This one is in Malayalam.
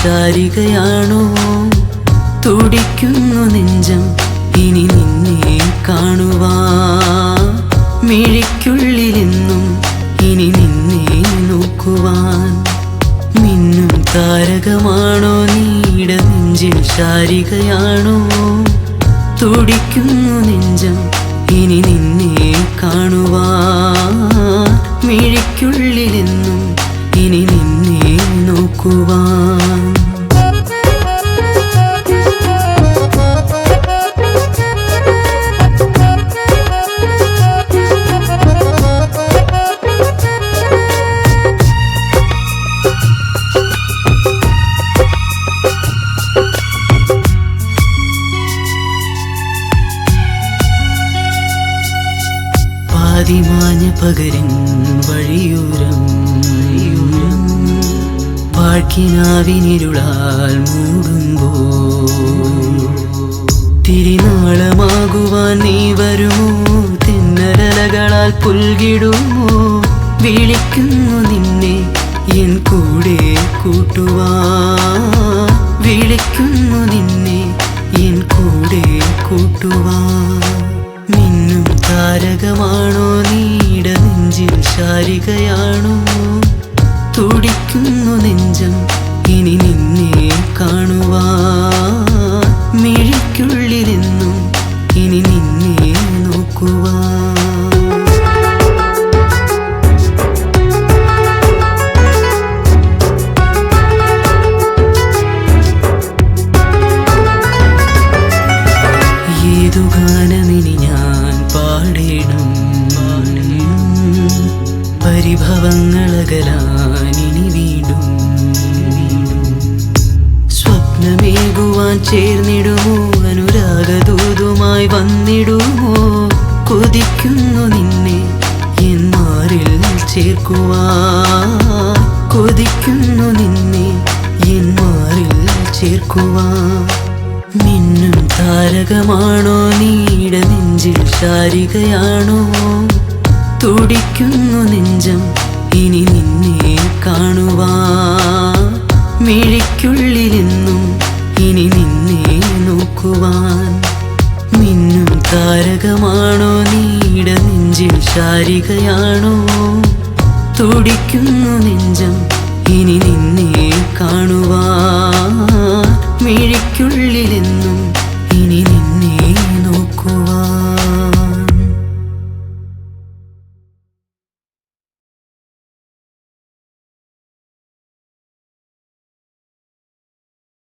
ശാരികയാണോ തുടിക്കുന്നു നെഞ്ചം ഇനി നിന്നെ കാണുവാൻ മിഴിക്കുള്ളിലെന്നും ഇനി നിന്നെ നോക്കുവാൻ മിന്നും താരകമാണോ നീട നെഞ്ചിൽ ശാരികയാണോ തുടിക്കുന്നു നെഞ്ചം ഇനി നിന്നെ കാണുവാൻ മിഴിക്കുള്ളിലെന്നും ഇനി നിന്നെ നോക്കുവാൻ പാതിമാഞ്ഞ പകരിൻ വഴിയൂരം പാഴ്ക്കിനാവിനിരുളാൽ മൂടുമ്പോൾ തിരിനാളമാകുവാൻ നീ വരുമോ തെന്നലകളാൽ പുൽകിടുമോ വിളിക്കുന്നു നിന്നെ എൻ കൂടെ കൂട്ടുവാൻ വിളിക്കുന്നു നിന്നെ എൻ കൂടെ കൂട്ടുവാൻ മിന്നും താരകമാണോ നീട നെഞ്ചിൽ ശാരികയാണോ തുടിക്കുന്നു നെഞ്ചം ഇനി നിന്നെ കാണുവാൻ മിഴിക്കുള്ളിലെന്നും ഇനി നിന്നെ നോക്കുവാൻ ഏതു ഗാനമിനി ഞാൻ പാടേണം പരിഭവങ്ങളകലാനിനി വീണ്ടും സ്വപ്നമേകുവാൻ ചേർന്നിടുമോ അനുരാഗദൂതുമായി വന്നിടുമോ കൊതിക്കുന്നു നിന്നെ എൻ മാറിൽ ചേർക്കുവാൻ കൊതിക്കുന്നു നിന്നെ എൻ മാറിൽ ചേർക്കുവാൻ മിന്നും താരകമാണോ നീട നെഞ്ചിൽ ശാരികയാണോ തുടിക്കുന്നു നെഞ്ചം ഇനി നിന്നെ കാണുവാൻ മിഴിക്കുള്ളിലെന്നും ഇനി നിന്നെ നോക്കുവാൻ മിന്നും താരകമാണോ നീട നെഞ്ചിൽ ശാരികയാണോ തുടിക്കുന്നു നെഞ്ചം ഇനി നിന്നെ കാണുവാൻ മിഴിക്കുള്ളിലെന്നും